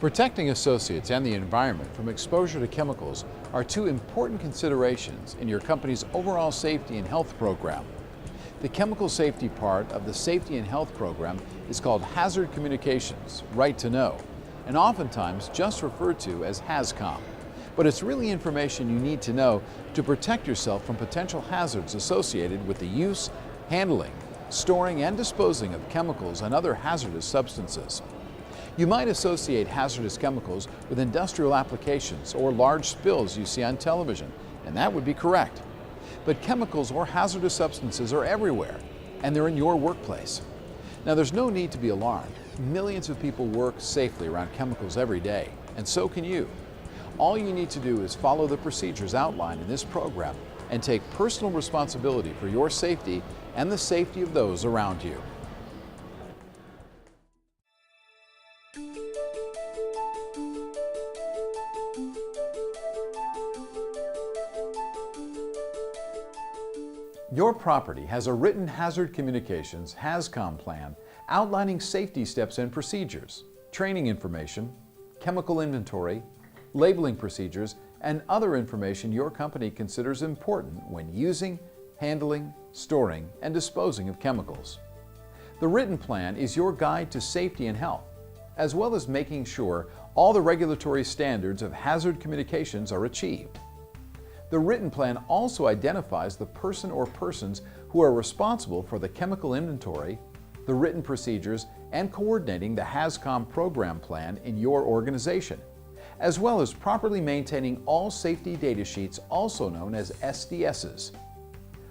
Protecting associates and the environment from exposure to chemicals are two important considerations in your company's overall safety and health program. The chemical safety part of the safety and health program is called Hazard Communications, Right to Know, and oftentimes just referred to as HazCom. But it's really information you need to know to protect yourself from potential hazards associated with the use, handling, storing, and disposing of chemicals and other hazardous substances. You might associate hazardous chemicals with industrial applications or large spills you see on television, and that would be correct. But chemicals or hazardous substances are everywhere, and they're in your workplace. Now, there's no need to be alarmed. Millions of people work safely around chemicals every day, and so can you. All you need to do is follow the procedures outlined in this program and take personal responsibility for your safety and the safety of those around you. Your property has a written Hazard Communications HazCom plan outlining safety steps and procedures, training information, chemical inventory, labeling procedures, and other information your company considers important when using, handling, storing, and disposing of chemicals. The written plan is your guide to safety and health, as well as making sure all the regulatory standards of hazard communications are achieved. The written plan also identifies the person or persons who are responsible for the chemical inventory, the written procedures, and coordinating the HazCom program plan in your organization, as well as properly maintaining all safety data sheets, also known as SDSs.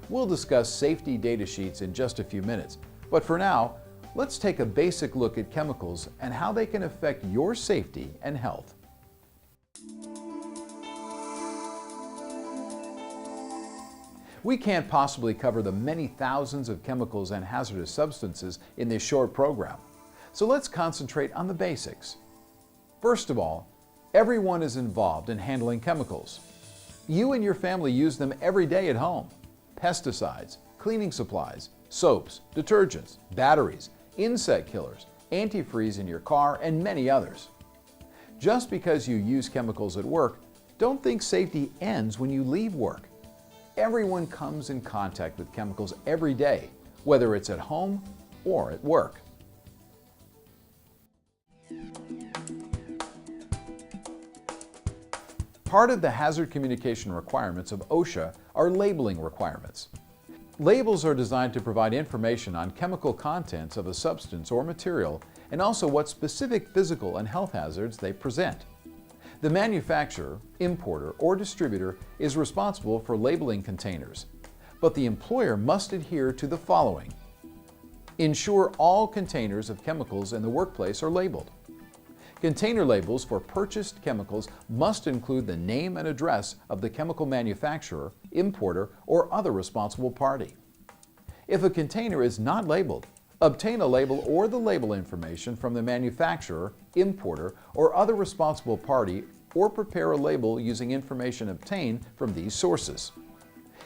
We'll discuss safety data sheets in just a few minutes, but for now, let's take a basic look at chemicals and how they can affect your safety and health. We can't possibly cover the many thousands of chemicals and hazardous substances in this short program, so let's concentrate on the basics. First of all, everyone is involved in handling chemicals. You and your family use them every day at home. Pesticides, cleaning supplies, soaps, detergents, batteries, insect killers, antifreeze in your car, and many others. Just because you use chemicals at work, don't think safety ends when you leave work. Everyone comes in contact with chemicals every day, whether it's at home or at work. Part of the hazard communication requirements of OSHA are labeling requirements. Labels are designed to provide information on chemical contents of a substance or material and also what specific physical and health hazards they present. The manufacturer, importer, or distributor is responsible for labeling containers, but the employer must adhere to the following. Ensure all containers of chemicals in the workplace are labeled. Container labels for purchased chemicals must include the name and address of the chemical manufacturer, importer, or other responsible party. If a container is not labeled, obtain a label or the label information from the manufacturer, importer, or other responsible party, or prepare a label using information obtained from these sources.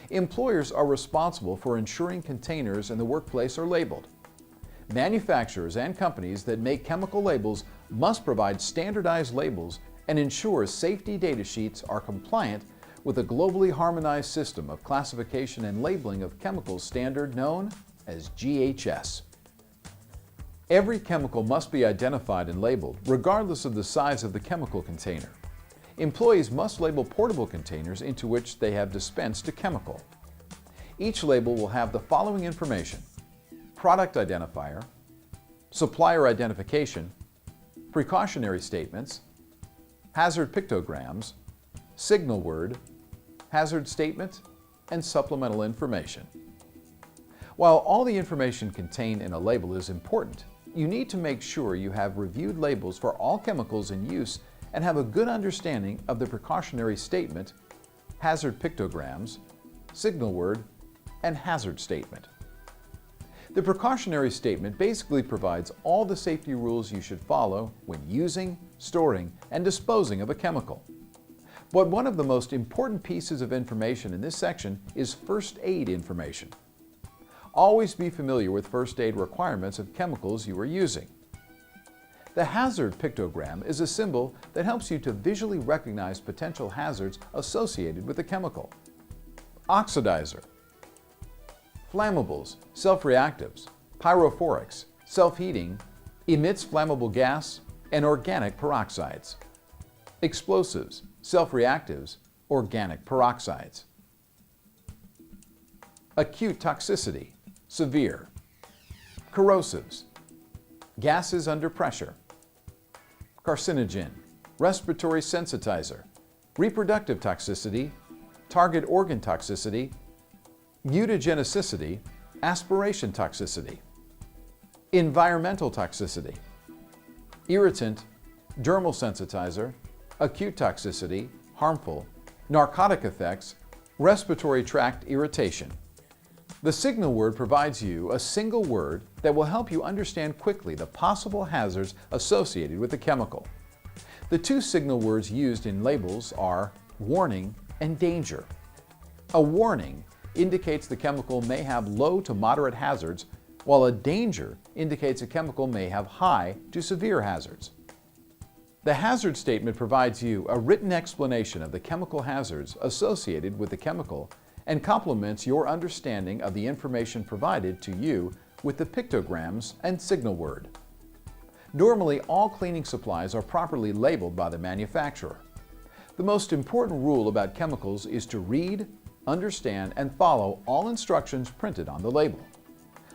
Employers are responsible for ensuring containers in the workplace are labeled. Manufacturers and companies that make chemical labels must provide standardized labels and ensure safety data sheets are compliant with a globally harmonized system of classification and labeling of chemicals standard known as GHS. Every chemical must be identified and labeled, regardless of the size of the chemical container. Employees must label portable containers into which they have dispensed a chemical. Each label will have the following information: product identifier, supplier identification, precautionary statements, hazard pictograms, signal word, hazard statement, and supplemental information. While all the information contained in a label is important, you need to make sure you have reviewed labels for all chemicals in use and have a good understanding of the precautionary statement, hazard pictograms, signal word, and hazard statement. The precautionary statement basically provides all the safety rules you should follow when using, storing, and disposing of a chemical. But one of the most important pieces of information in this section is first aid information. Always be familiar with first aid requirements of chemicals you are using. The hazard pictogram is a symbol that helps you to visually recognize potential hazards associated with a chemical. Oxidizer, flammables, self-reactives, pyrophorics, self-heating, emits flammable gas, and organic peroxides. Explosives, self-reactives, organic peroxides. Acute toxicity, severe. Corrosives, gases under pressure. Carcinogen, respiratory sensitizer, reproductive toxicity, target organ toxicity, mutagenicity, aspiration toxicity. Environmental toxicity, irritant, dermal sensitizer, acute toxicity, harmful, narcotic effects, respiratory tract irritation. The signal word provides you a single word that will help you understand quickly the possible hazards associated with the chemical. The two signal words used in labels are warning and danger. A warning indicates the chemical may have low to moderate hazards, while a danger indicates a chemical may have high to severe hazards. The hazard statement provides you a written explanation of the chemical hazards associated with the chemical and complements your understanding of the information provided to you with the pictograms and signal word. Normally, all cleaning supplies are properly labeled by the manufacturer. The most important rule about chemicals is to read, understand, and follow all instructions printed on the label.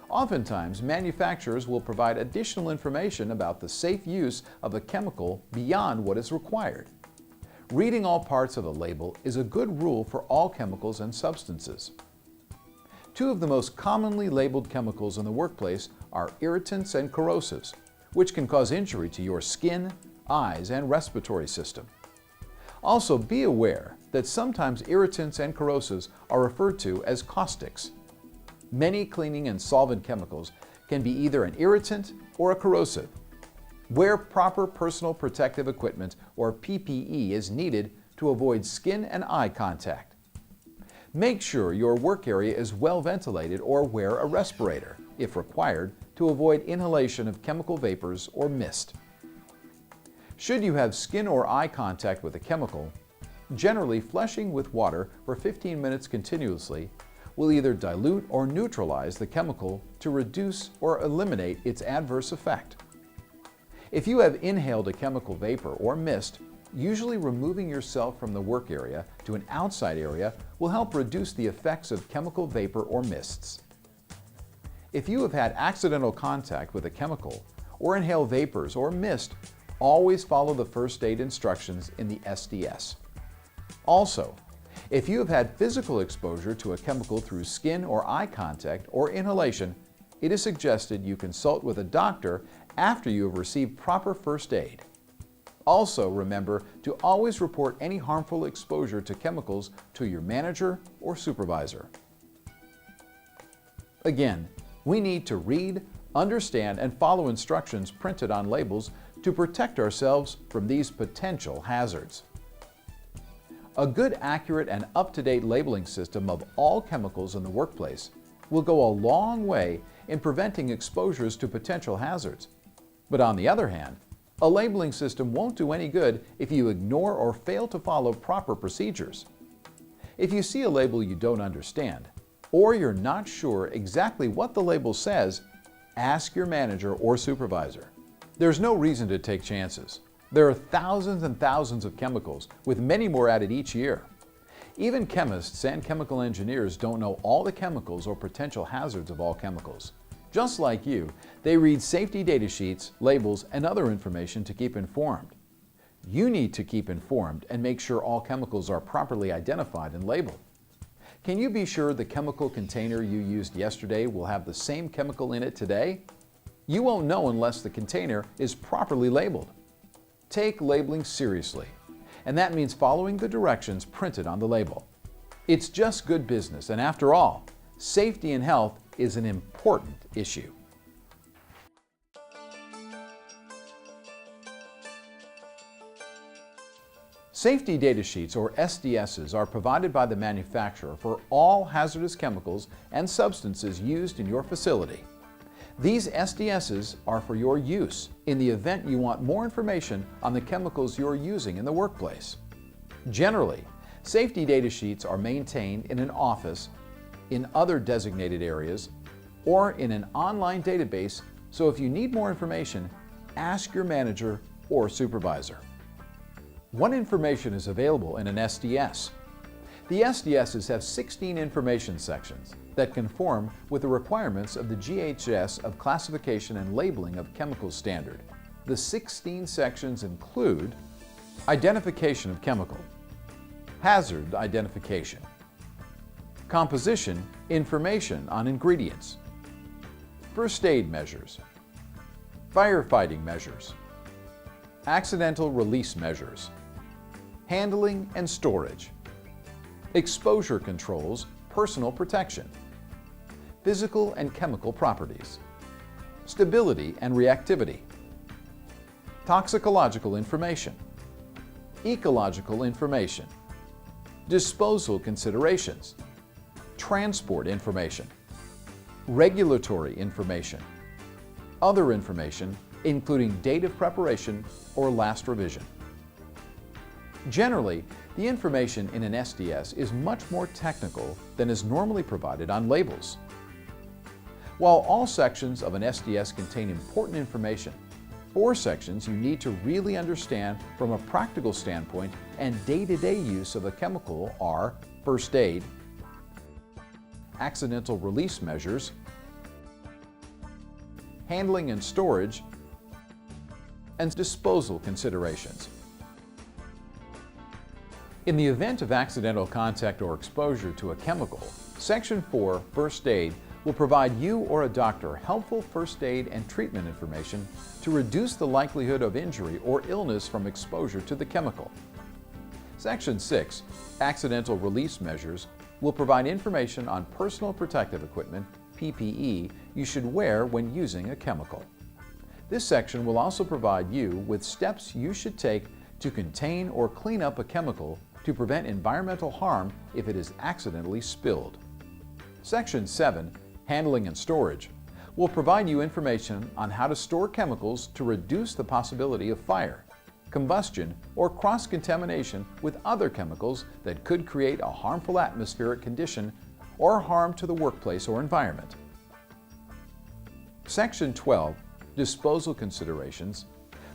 Oftentimes, manufacturers will provide additional information about the safe use of a chemical beyond what is required. Reading all parts of the label is a good rule for all chemicals and substances. Two of the most commonly labeled chemicals in the workplace are irritants and corrosives, which can cause injury to your skin, eyes, and respiratory system. Also, be aware that sometimes irritants and corrosives are referred to as caustics. Many cleaning and solvent chemicals can be either an irritant or a corrosive. Wear proper personal protective equipment or PPE is needed to avoid skin and eye contact. Make sure your work area is well ventilated or wear a respirator, if required, to avoid inhalation of chemical vapors or mist. Should you have skin or eye contact with a chemical, generally flushing with water for 15 minutes continuously will either dilute or neutralize the chemical to reduce or eliminate its adverse effect. If you have inhaled a chemical vapor or mist, usually removing yourself from the work area to an outside area will help reduce the effects of chemical vapor or mists. If you have had accidental contact with a chemical or inhale vapors or mist, always follow the first aid instructions in the SDS. Also, if you have had physical exposure to a chemical through skin or eye contact or inhalation, it is suggested you consult with a doctor after you have received proper first aid. Also, remember to always report any harmful exposure to chemicals to your manager or supervisor. Again, we need to read, understand, and follow instructions printed on labels to protect ourselves from these potential hazards. A good, accurate, and up-to-date labeling system of all chemicals in the workplace will go a long way in preventing exposures to potential hazards. But on the other hand, a labeling system won't do any good if you ignore or fail to follow proper procedures. If you see a label you don't understand, or you're not sure exactly what the label says, ask your manager or supervisor. There's no reason to take chances. There are thousands and thousands of chemicals, with many more added each year. Even chemists and chemical engineers don't know all the chemicals or potential hazards of all chemicals. Just like you, they read safety data sheets, labels, and other information to keep informed. You need to keep informed and make sure all chemicals are properly identified and labeled. Can you be sure the chemical container you used yesterday will have the same chemical in it today? You won't know unless the container is properly labeled. Take labeling seriously, and that means following the directions printed on the label. It's just good business, and after all, safety and health is an important issue. Safety data sheets, or SDSs, are provided by the manufacturer for all hazardous chemicals and substances used in your facility. These SDSs are for your use in the event you want more information on the chemicals you're using in the workplace. Generally, safety data sheets are maintained in an office, in other designated areas, or in an online database, so if you need more information, ask your manager or supervisor. What information is available in an SDS? The SDSs have 16 information sections that conform with the requirements of the GHS of Classification and Labeling of Chemicals Standard. The 16 sections include identification of chemical, hazard identification, composition information on ingredients, first aid measures, firefighting measures, accidental release measures, handling and storage, exposure controls, personal protection, physical and chemical properties, stability and reactivity, toxicological information, ecological information, disposal considerations, transport information, regulatory information, other information including date of preparation or last revision. Generally, the information in an SDS is much more technical than is normally provided on labels. While all sections of an SDS contain important information, 4 sections you need to really understand from a practical standpoint and day-to-day use of a chemical are first aid, accidental release measures, handling and storage, and disposal considerations. In the event of accidental contact or exposure to a chemical, Section 4, First Aid, will provide you or a doctor helpful first aid and treatment information to reduce the likelihood of injury or illness from exposure to the chemical. Section 6, Accidental Release Measures, will provide information on personal protective equipment, PPE, you should wear when using a chemical. This section will also provide you with steps you should take to contain or clean up a chemical to prevent environmental harm if it is accidentally spilled. Section 7, Handling and Storage, will provide you information on how to store chemicals to reduce the possibility of fire, combustion, or cross-contamination with other chemicals that could create a harmful atmospheric condition or harm to the workplace or environment. Section 12, Disposal Considerations,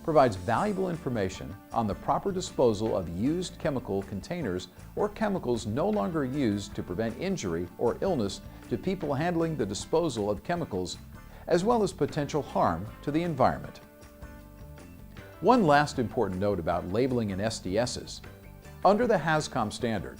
provides valuable information on the proper disposal of used chemical containers or chemicals no longer used to prevent injury or illness to people handling the disposal of chemicals, as well as potential harm to the environment. One last important note about labeling in SDSs. Under the HAZCOM standard,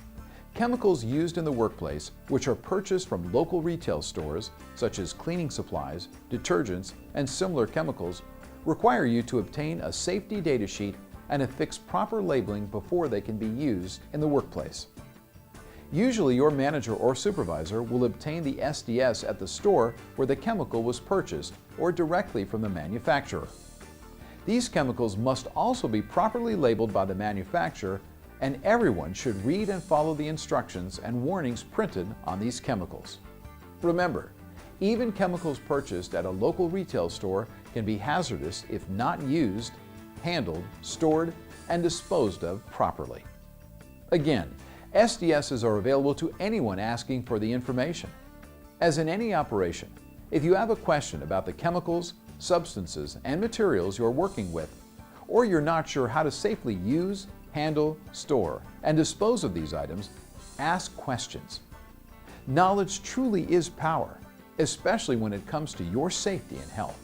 chemicals used in the workplace, which are purchased from local retail stores, such as cleaning supplies, detergents, and similar chemicals, require you to obtain a safety data sheet and affix proper labeling before they can be used in the workplace. Usually your manager or supervisor will obtain the SDS at the store where the chemical was purchased or directly from the manufacturer. These chemicals must also be properly labeled by the manufacturer, and everyone should read and follow the instructions and warnings printed on these chemicals. Remember, even chemicals purchased at a local retail store can be hazardous if not used, handled, stored, and disposed of properly. Again, SDSs are available to anyone asking for the information. As in any operation, if you have a question about the chemicals, substances, and materials you're working with, or you're not sure how to safely use, handle, store, and dispose of these items, ask questions. Knowledge truly is power, especially when it comes to your safety and health.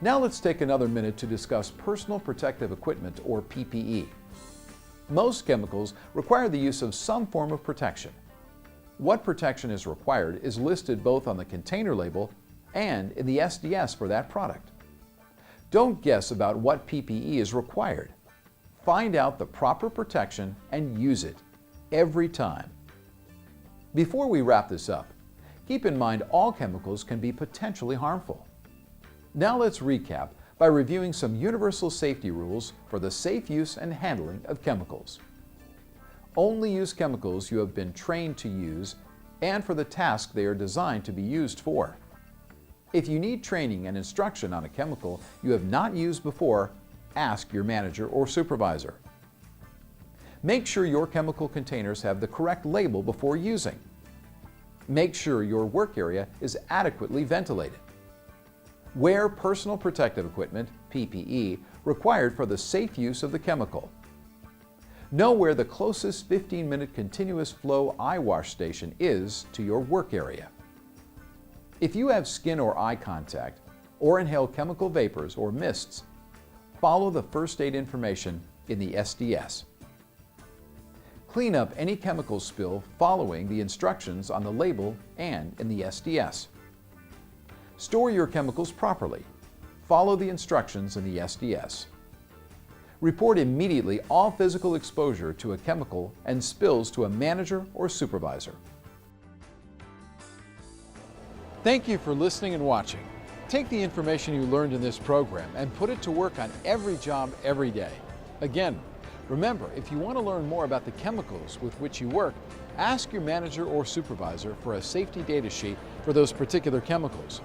Now let's take another minute to discuss personal protective equipment, or PPE. Most chemicals require the use of some form of protection. What protection is required is listed both on the container label and in the SDS for that product. Don't guess about what PPE is required. Find out the proper protection and use it every time. Before we wrap this up, keep in mind all chemicals can be potentially harmful. Now let's recap by reviewing some universal safety rules for the safe use and handling of chemicals. Only use chemicals you have been trained to use and for the task they are designed to be used for. If you need training and instruction on a chemical you have not used before, ask your manager or supervisor. Make sure your chemical containers have the correct label before using. Make sure your work area is adequately ventilated. Wear personal protective equipment, PPE, required for the safe use of the chemical. Know where the closest 15-minute continuous flow eye wash station is to your work area. If you have skin or eye contact, or inhale chemical vapors or mists, follow the first aid information in the SDS. Clean up any chemical spill following the instructions on the label and in the SDS. Store your chemicals properly. Follow the instructions in the SDS. Report immediately all physical exposure to a chemical and spills to a manager or supervisor. Thank you for listening and watching. Take the information you learned in this program and put it to work on every job every day. Again, remember, if you want to learn more about the chemicals with which you work, ask your manager or supervisor for a safety data sheet for those particular chemicals.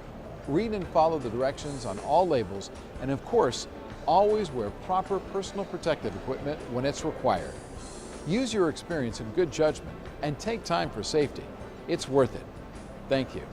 Read and follow the directions on all labels, and of course, always wear proper personal protective equipment when it's required. Use your experience and good judgment and take time for safety. It's worth it. Thank you.